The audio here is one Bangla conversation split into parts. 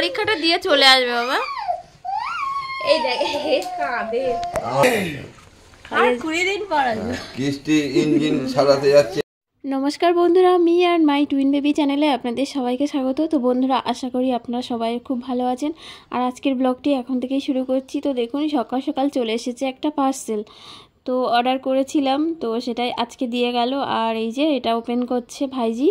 পরীক্ষাটা দিয়ে চলে আসবে বাবা। এই দেখ কাঁদে আর 20 দিন পর আসবে। কিস্তি ইঞ্জিন সারাতে যাচ্ছে। নমস্কার বন্ধুরা, মি আর মাই টুইন বেবি চ্যানেলে আপনাদের সবাইকে স্বাগত। তো বন্ধুরা, আশা করি আপনারা সবাই খুব ভালো আছেন। আর আজকের ব্লগটি এখন থেকেই শুরু করছি। তো দেখুন, সকাল সকাল চলে এসেছে একটা পার্সেল। তো অর্ডার করেছিলাম, তো সেটাই আজকে দিয়ে গেল। আর এই যে এটা ওপেন করছে ভাইজি।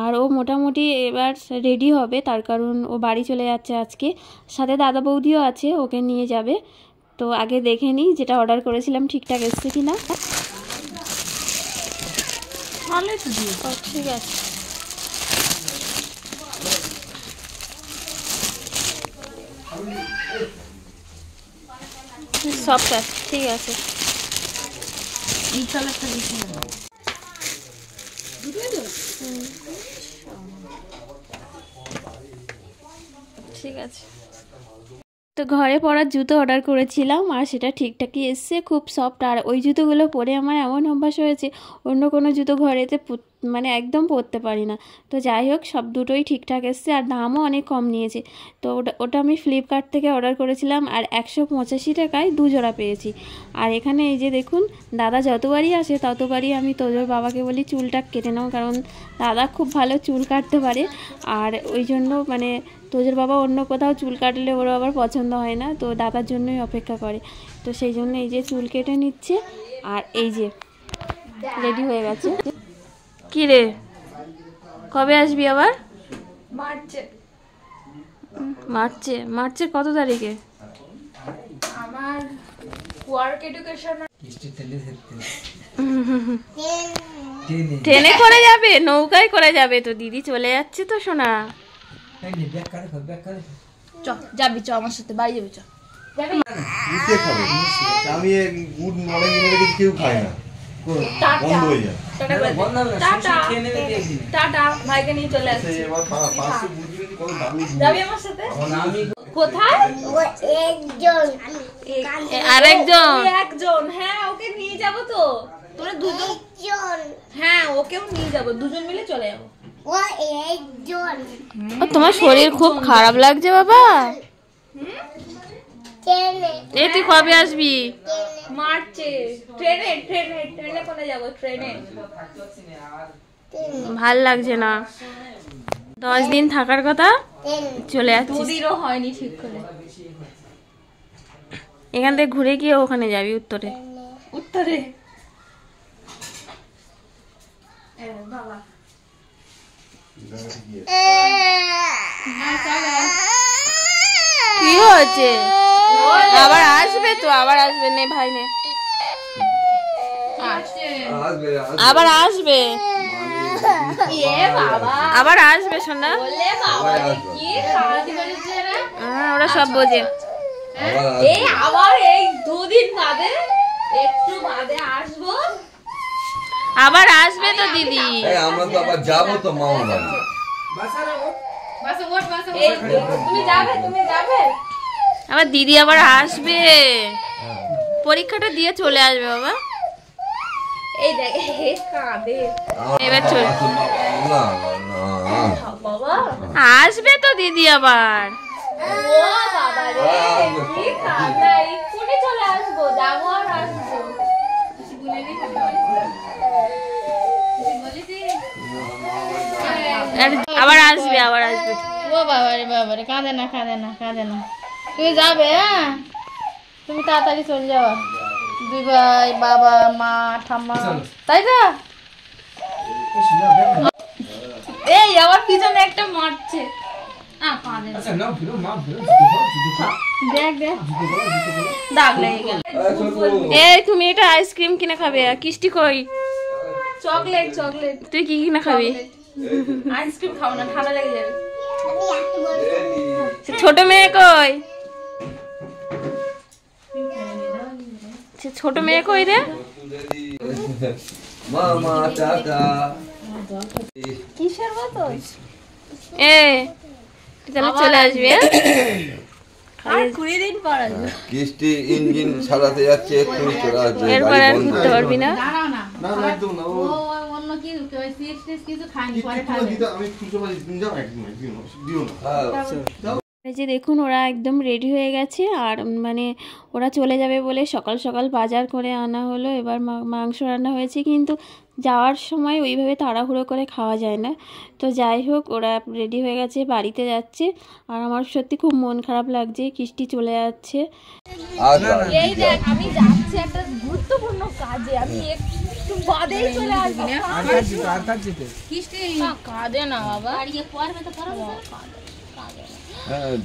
আর ও মোটামুটি এবার রেডি হবে, তার কারণ ও বাড়ি চলে যাচ্ছে আজকে। সাথে দাদা বৌদিও আছে, ওকে নিয়ে যাবে। তো আগে দেখে নিই যেটা অর্ডার করেছিলাম ঠিকঠাক এসছে কি না। ঠিক আছে, সবটা ঠিক আছে। ঠিক আছে। তো ঘরে পরার জুতো অর্ডার করেছিলাম, আর সেটা ঠিকঠাকই এসছে, খুব সফট। আর ওই জুতোগুলো পরে আমার এমন অভ্যাস হয়েছে, অন্য কোনো জুতো ঘরেতে মানে একদম পরতে পারি না। তো যাই হোক, সব দুটোই ঠিকঠাক এসছে, আর দামও অনেক কম নিয়েছে। তো ওটা আমি ফ্লিপকার্ট থেকে অর্ডার করেছিলাম, আর 185 টাকায় 2 জোড়া পেয়েছি। আর এখানে এই যে দেখুন, দাদা যতবারই আসে ততবারই আমি তোজোর বাবাকে বলি চুলটা কেটে নাও, কারণ দাদা খুব ভালো চুল কাটতে পারে। আর ওই জন্য মানে তোজোর বাবা অন্য কোথাও চুল কাটলে ওর আবার পছন্দ হয় না, তো দাদার জন্যই অপেক্ষা করে। তো সেই জন্য এই যে চুল কেটে নিচ্ছে। আর এই যে রেডি হয়ে গেছে। কি রে, কবে আসবি আবার? মার্চের কত তারিখে? আমার ওয়ার্ক এডুকেশন ট্রেনে করে যাবে, নৌকায় করে যাবে? তো দিদি চলে যাচ্ছে তো সোনা। যাবি চ আমার সাথে, বাড়ি যাবি চ। আমি গুড মর্নিং কেউ খায় না, বন্ধ হয়ে যায়। টাটা, ভাইকে নিয়ে চলে আসছি। যাবি আমার সাথে? কোথায়? আরেকজন। হ্যাঁ, ওকে নিয়ে যাবো তো। তোরা দুজন? হ্যাঁ, ওকেও নিয়ে যাবো, দুজন মিলে চলে যাবো। তোমার শরীর খুব খারাপ লাগছে বাবা। এই তুই কবে আসবি? মার্চে। ট্রেনে কোনে যাবো? ট্রেনে। ভাল লাগছে না, 10 দিন থাকার কথা, চলে যাচ্ছি। 2 দিনও হয়নি ঠিক করে। এখান থেকে ঘুরে গিয়ে ওখানে যাবি, উত্তরে। বাবা কি হয়েছে? আবার আসবে তো, আবার আসবে। নে ভাই নে, আবার আসবে, আবার আসবে সোনা। হ্যাঁ, ওরা সব বোঝে। আবার এই 2 দিন বাদে, একটু বাদে আসবো। আবার আসবে তো দিদি। আমরা তো আবার যাবো তো মামার বাড়ি। তুমি যাবে? আবার দিদি আবার আসবে, পরীক্ষাটা দিয়ে চলে আসবে বাবা। এই দেখ কাঁদে এবার চলে বাবা, আসবে তো দিদি আবার। ও বাবা রে, কি কাঁদা! এক্ষুনি চলে আসবো, যাবো আর আসবো। আবার আসবে। ও বাবারে, কাঁদে না। তুমি যাবে? হ্যাঁ, তুমি তাড়াতাড়ি চলে যাও। 2 ভাই, বাবা, মা, ঠাম্মা, তাই তো? এই আমার পিছনে একটা মারছে। দেখ দাগ লেগে গেল। এই তুমি এটা আইসক্রিম কিনে খাবে? কিস্টি কই? চকলেট। তুই কি কিনে খাবি? আইসক্রিম খাও না, ঠান্ডা লেগে যাবে। ছোট মেয়ে কই? ছোট মেয়ে কই রে? মামা টাটা। কিসের মতো? তাহলে চলে আসবে। আর 20 দিন পর আসবে। কিস্তি ইঞ্জিন সারাতে যাচ্ছে, এক্ষুনি চলে আসবে। এরপর আর ঘুরতে পারবি না। না একদম না। ও অন্য কিছু খাইনি, পরে খাবে। আমি খুঁজে পাই, দিও না। এই যে দেখুন ওরা একদম রেডি হয়ে গেছে, আর মানে ওরা চলে যাবে বলে সকাল সকাল বাজার করে আনা হলো। এবার মাংস রান্না হয়েছে, কিন্তু যাওয়ার সময় ওইভাবে তাড়াহুড়ো করে খাওয়া যায় না। তো যাই হোক, ওরা রেডি হয়ে গেছে, বাড়িতে যাচ্ছে। আর আমার সত্যি খুব মন খারাপ লাগছে, কিষ্টি চলে যাচ্ছে। এই দেখ আমি যাচ্ছি একটা গুরুত্বপূর্ণ কাজে, আমি একটু বাদেই চলে আসবো। কিষ্টি কাঁদে না বাবা,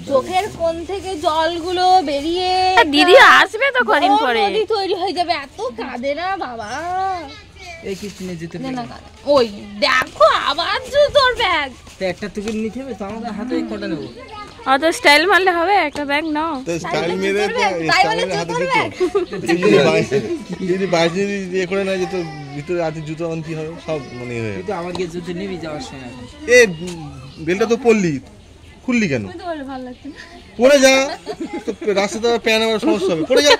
চোখের কোণ থেকে জলগুলো বেরিয়ে দিদি আসবে তো কদিন পরে, নদী তৈরি হয়ে যাবে, এত কাঁদে না বাবা। এই কিস্তি নিয়ে যেতে না কাঁদে। ওই দেখো আবার জুতোর ব্যাগ, তো একটা টিকিট নিতে হবে, তো আমাদের হাতে কটা নেবো? অত স্টাইল মারলে হবে, একটা ব্যাগ নাও। তো স্টাইল মেরে তাই বলে জুতোর ব্যাগ। যদি বাইরে যদি ইয়ে করে না যে তোর ভিতরে হাতে জুতো আনতে হবে, সব মনে হয়ে কিন্তু আমাকে জুতো নিবি যাওয়ার সময়। এ বেলটা তো পরলি, খুললি কেন? ভালো লাগছে না, পরে যা, তো রাস্তাতে প্যান আবার সমস্যা হবে, পরে যা।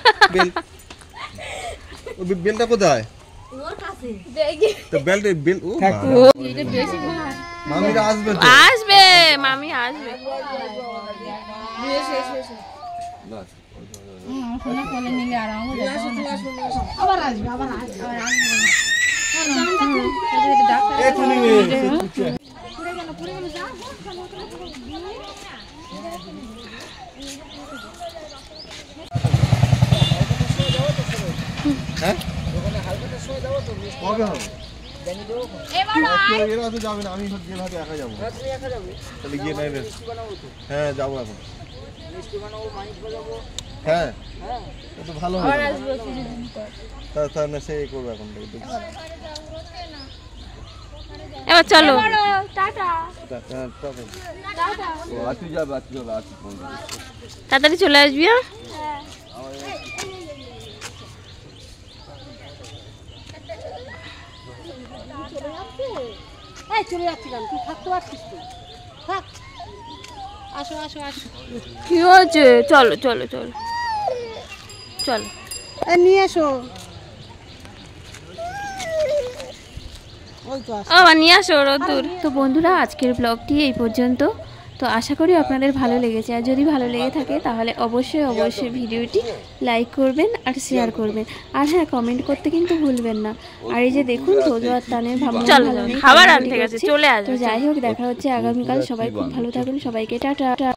বেলটা কোথায়? দেখি তো বেলটা বেল ও এটা বেশি মামিরা আসবে তো। আসবে, মামি আসবে। ফোনে কোলে নিলে আরাম হবে। আবার আসবে, আবার আসবে, আবার আসবে। এ তুমি হ্যাঁ কবে হবে? এরা তো যাবে না, আমি যেভাবে একা যাবো। তাহলে গিয়ে নাই বেশ। হ্যাঁ যাবো এখন। হ্যাঁ ও তো ভালো হবে। তার মেসেজ করবো এখন থেকে। এবার চলো, তাড়াতাড়ি চলে আসবি। চলে যাচ্ছি, তুই থাকতে পারছিস তো, থাক। আসো আসো আসো, কি হয়েছে? চলো চলো চলো চলো, নিয়ে এসো। আবার নিয়ে আসো রোদ্দুর। তো বন্ধুরা, আজকের ব্লগটি এই পর্যন্ত। তো আশা করি আপনাদের ভালো লেগেছে, আর যদি ভালো লেগে থাকে তাহলে অবশ্যই অবশ্যই ভিডিওটি লাইক করবেন আর শেয়ার করবেন, আর হ্যাঁ কমেন্ট করতে কিন্তু ভুলবেন না। আর এই যে দেখুন তোজো আর তানের খাবার আনতে গেছে, চলে আসবে। তো যাই হোক, দেখা হচ্ছে আগামীকাল। সবাই খুব ভালো থাকুন, সবাইকে টাটা।